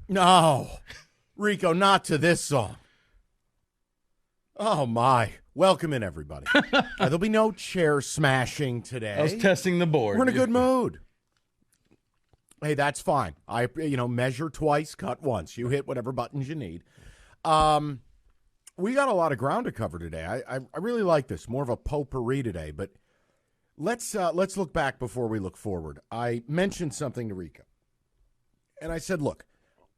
No, Rico, not to this song. Oh, my. Welcome in, everybody. There'll be no chair smashing today. I was testing the board. We're in a good mood. Hey, that's fine. I measure twice, cut once. You hit whatever buttons you need. We got a lot of ground to cover today. I really like this. More of a potpourri today, but let's look back before we look forward. I mentioned something to Rico, and I said, look,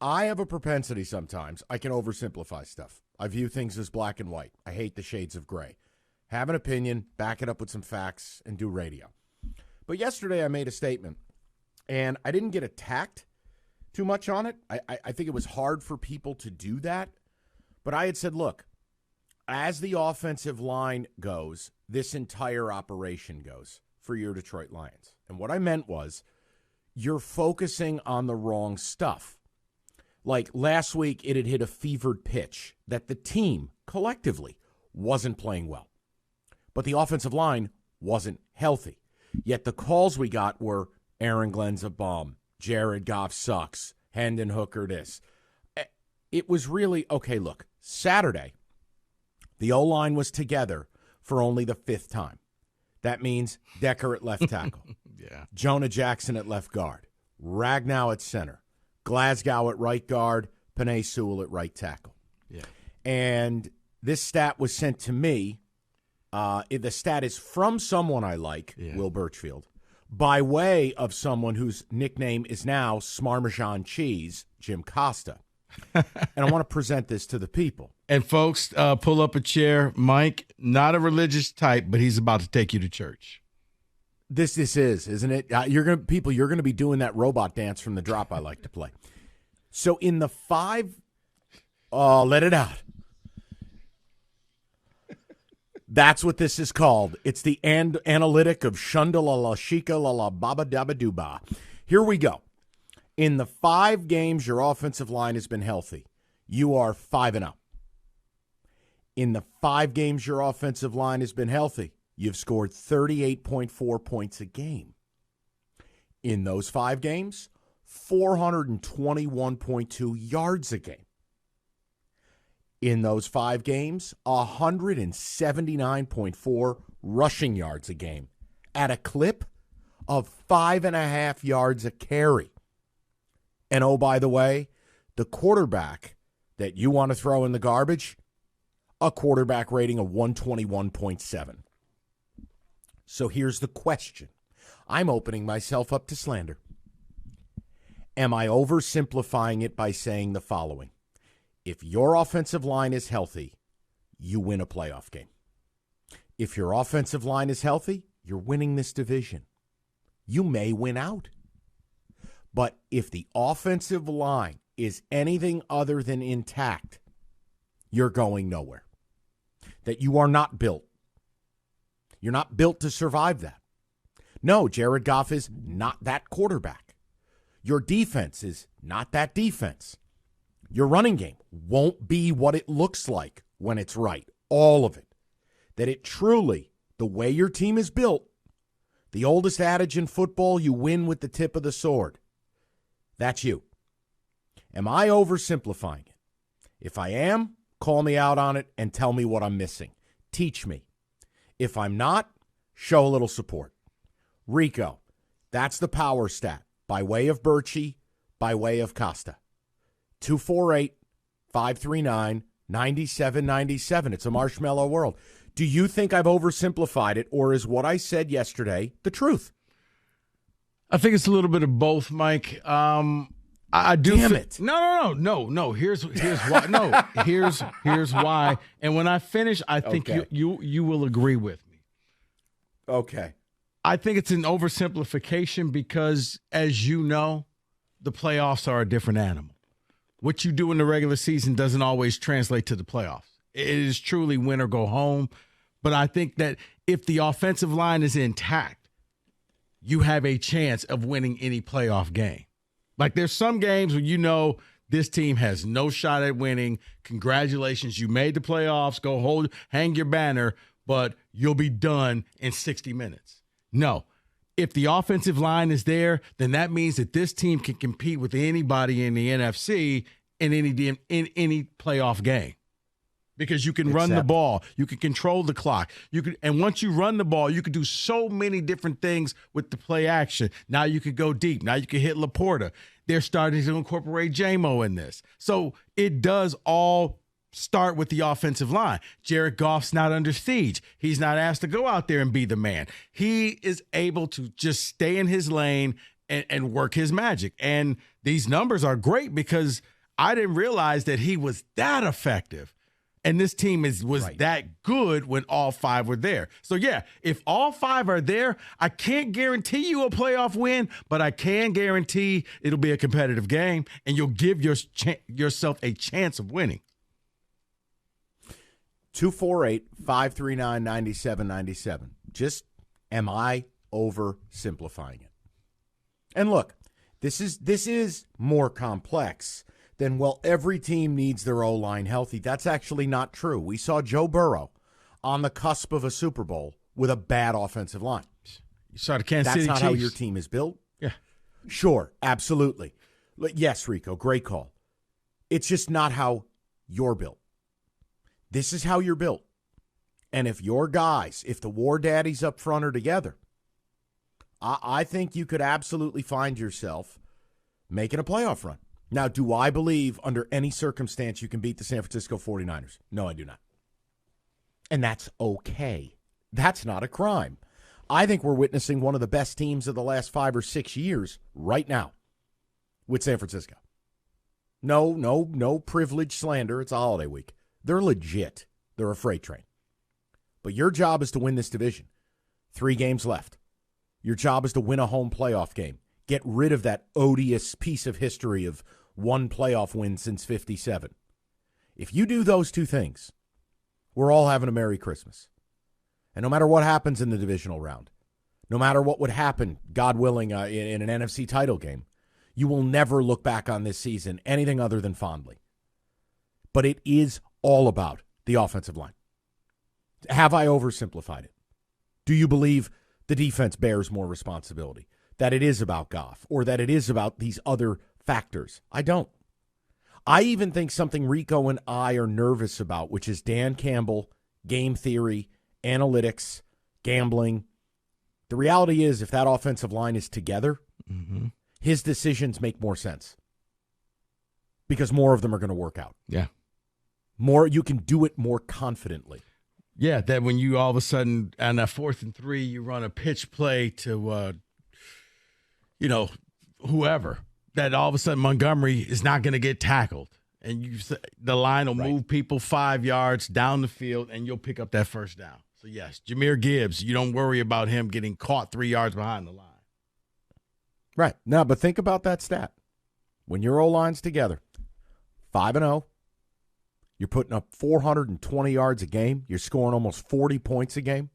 I have a propensity sometimes. I can oversimplify stuff. I view things as black and white. I hate the shades of gray. Have an opinion, back it up with some facts, and do radio. But yesterday I made a statement, and I didn't get attacked too much on it. I think it was hard for people to do that. But I had said, look, as the offensive line goes, this entire operation goes for your Detroit Lions. And what I meant was you're focusing on the wrong stuff. Like last week, it had hit a fevered pitch that the team collectively wasn't playing well. But the offensive line wasn't healthy. Yet the calls we got were Aaron Glenn's a bum, Jared Goff sucks, Hendon Hooker this. It was really, okay, look, Saturday, the O-line was together for only the fifth time. That means Decker at left tackle, Jonah Jackson at left guard, Ragnow at center, Glasgow at right guard, Penei Sewell at right tackle. Yeah. And this stat was sent to me. The stat is from someone I like, Will Burchfield, by way of someone whose nickname is now Smarmajan Cheese, Jim Costa. And I want to present this to the people. And folks, pull up a chair. Mike, not a religious type, but he's about to take you to church. This is, isn't it? You're going to be doing that robot dance from the drop I like to play. So in the let it out. That's what this is called. It's the analytic of Shunda la la shika la la baba daba dooba. Here we go. In the 5 games your offensive line has been healthy, you are 5-0. In the 5 games your offensive line has been healthy, you've scored 38.4 points a game. In those 5 games, 421.2 yards a game. In those 5 games, 179.4 rushing yards a game at a clip of 5.5 yards a carry. And oh, by the way, the quarterback that you want to throw in the garbage, a quarterback rating of 121.7. So here's the question. I'm opening myself up to slander. Am I oversimplifying it by saying the following? If your offensive line is healthy, you win a playoff game. If your offensive line is healthy, you're winning this division. You may win out. But if the offensive line is anything other than intact, you're going nowhere. That you are not built. You're not built to survive that. No, Jared Goff is not that quarterback. Your defense is not that defense. Your running game won't be what it looks like when it's right. All of it. That it truly, the way your team is built, the oldest adage in football, you win with the tip of the sword. That's you. Am I oversimplifying it? If I am, call me out on it and tell me what I'm missing. Teach me. If I'm not, show a little support. Rico, that's the power stat by way of Birchie, by way of Costa. 248-539-9797. It's a marshmallow world. Do you think I've oversimplified it, or is what I said yesterday the truth? I think it's a little bit of both, Mike. I do. Damn it! No. Here's why. No, here's why. And when I finish, I think you will agree with me. Okay. I think it's an oversimplification because, as you know, the playoffs are a different animal. What you do in the regular season doesn't always translate to the playoffs. It is truly win or go home. But I think that if the offensive line is intact, you have a chance of winning any playoff game. Like there's some games where you know this team has no shot at winning. Congratulations, you made the playoffs. Go hang your banner, but you'll be done in 60 minutes. No, if the offensive line is there, then that means that this team can compete with anybody in the NFC in any playoff game. Because you can run the ball, you can control the clock, and once you run the ball, you can do so many different things with the play action. Now you can go deep. Now you can hit Laporta. They're starting to incorporate JMO in this, so it does all start with the offensive line. Jared Goff's not under siege. He's not asked to go out there and be the man. He is able to just stay in his lane and work his magic. And these numbers are great because I didn't realize that he was that effective. And this team was that good when all five were there. So, yeah, if all five are there, I can't guarantee you a playoff win, but I can guarantee it'll be a competitive game, and you'll give yourself a chance of winning. 248-539-9797. Just, am I oversimplifying it? And look, this is more complex than, well, every team needs their O-line healthy. That's actually not true. We saw Joe Burrow on the cusp of a Super Bowl with a bad offensive line. You saw the Kansas City That's Chiefs. not how your team is built? Yeah. Sure, absolutely. Yes, Rico, great call. It's just not how you're built. This is how you're built. And if your guys, if the War Daddies up front are together, I think you could absolutely find yourself making a playoff run. Now, do I believe under any circumstance you can beat the San Francisco 49ers? No, I do not. And that's okay. That's not a crime. I think we're witnessing one of the best teams of the last 5 or 6 years right now with San Francisco. No privilege slander. It's a holiday week. They're legit. They're a freight train. But your job is to win this division. 3 games left. Your job is to win a home playoff game. Get rid of that odious piece of history of one playoff win since 57. If you do those 2 things, we're all having a Merry Christmas. And no matter what happens in the divisional round, no matter what would happen, God willing, in an NFC title game, you will never look back on this season anything other than fondly. But it is all about the offensive line. Have I oversimplified it? Do you believe the defense bears more responsibility? That it is about Goff, or that it is about these other factors? I don't. I even think something Rico and I are nervous about, which is Dan Campbell, game theory, analytics, gambling. The reality is, if that offensive line is together, his decisions make more sense because more of them are going to work out. Yeah. More, you can do it more confidently. Yeah, that when you all of a sudden, on that 4th and 3, you run a pitch play to whoever, that all of a sudden Montgomery is not going to get tackled. And the line will move people 5 yards down the field, and you'll pick up that first down. So, yes, Jahmyr Gibbs, you don't worry about him getting caught 3 yards behind the line. Right. Now, but think about that stat. When your O-line's together, 5-0, you're putting up 420 yards a game. You're scoring almost 40 points a game.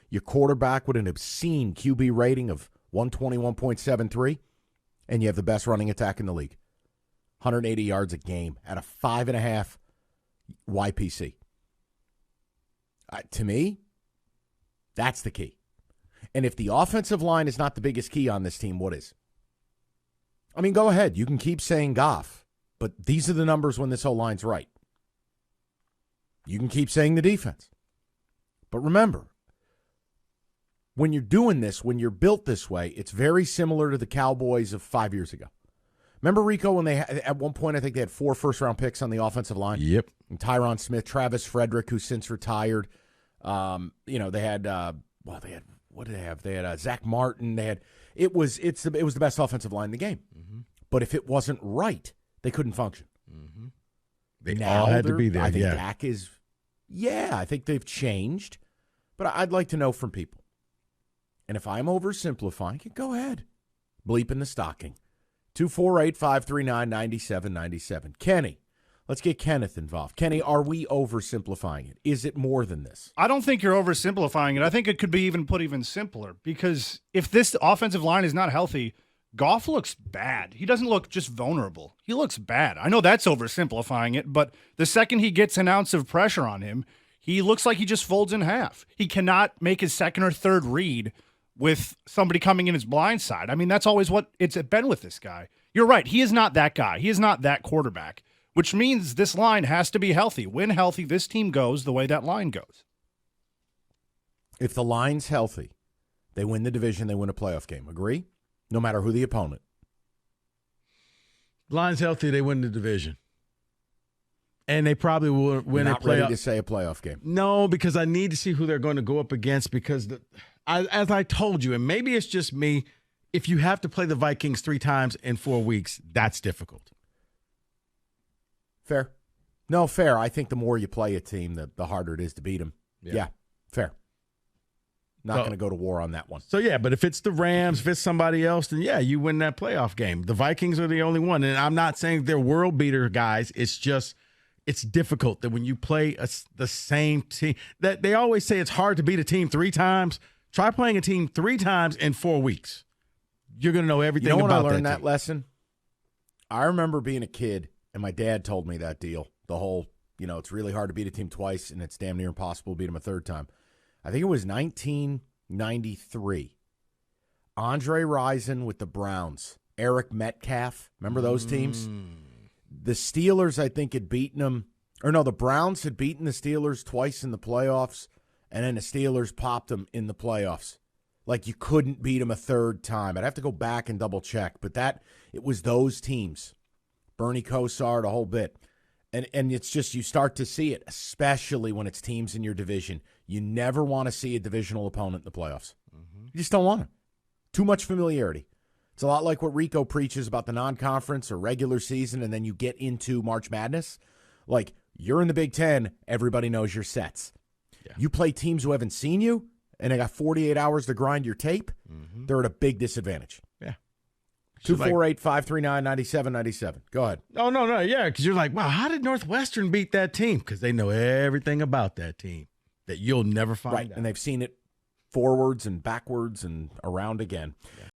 Your quarterback with an obscene QB rating of 121.73, and you have the best running attack in the league. 180 yards a game at a 5.5 YPC. To me, that's the key. And if the offensive line is not the biggest key on this team, what is? I mean, go ahead. You can keep saying Goff, but these are the numbers when this whole line's right. You can keep saying the defense. But remember, when you're doing this, when you're built this way, it's very similar to the Cowboys of 5 years ago. Remember, Rico, when they at one point, I think they had 4 first-round picks on the offensive line? Yep. And Tyron Smith, Travis Frederick, who's since retired. They had, what did they have? They had Zach Martin. It was the best offensive line in the game. Mm-hmm. But if it wasn't right, they couldn't function. Mm-hmm. They all had to be there. I think Dak is, I think they've changed. But I'd like to know from people. And if I'm oversimplifying it, go ahead. Bleep in the stocking. 248-539-9797. Kenny, let's get Kenneth involved. Kenny, are we oversimplifying it? Is it more than this? I don't think you're oversimplifying it. I think it could be even simpler, because if this offensive line is not healthy, Goff looks bad. He doesn't look just vulnerable. He looks bad. I know that's oversimplifying it, but the second he gets an ounce of pressure on him, he looks like he just folds in half. He cannot make his second or third read with somebody coming in his blind side. I mean, that's always what it's been with this guy. You're right. He is not that guy. He is not that quarterback, which means this line has to be healthy. When healthy, this team goes the way that line goes. If the line's healthy, they win the division, they win a playoff game. Agree? No matter who the opponent. Line's healthy, they win the division. And they probably will win Not a playoff. ready to say a playoff game. No, because I need to see who they're going to go up against because, as I told you, and maybe it's just me, if you have to play the Vikings 3 times in 4 weeks, that's difficult. Fair. No, fair. I think the more you play a team, the harder it is to beat them. Yeah, fair. Not going to go to war on that one. So, yeah, but if it's the Rams, if it's somebody else, then, yeah, you win that playoff game. The Vikings are the only one. And I'm not saying they're world beater guys. It's just it's difficult that when you play the same team, that they always say it's hard to beat a team 3 times. Try playing a team 3 times in 4 weeks. You're going to know everything about that. You know when I learned that lesson? I remember being a kid, and my dad told me that deal. The whole, it's really hard to beat a team twice, and it's damn near impossible to beat them a 3rd time. I think it was 1993. Andre Rison with the Browns. Eric Metcalf. Remember those teams? The Steelers, I think, had beaten them. Or no, the Browns had beaten the Steelers twice in the playoffs, and then the Steelers popped them in the playoffs. Like you couldn't beat them a 3rd time. I'd have to go back and double check. But it was those teams. Bernie Kosar, the whole bit. And it's just you start to see it, especially when it's teams in your division. You never want to see a divisional opponent in the playoffs. Mm-hmm. You just don't want it. Too much familiarity. It's a lot like what Rico preaches about the non-conference or regular season, and then you get into March Madness. Like, you're in the Big Ten, everybody knows your sets. Yeah. You play teams who haven't seen you, and they got 48 hours to grind your tape, they're at a big disadvantage. Yeah. 248-539-9797. Go ahead. Oh, no. Yeah, because you're like, wow, how did Northwestern beat that team? Because they know everything about that team that you'll never find out. And they've seen it forwards and backwards and around again. Yeah.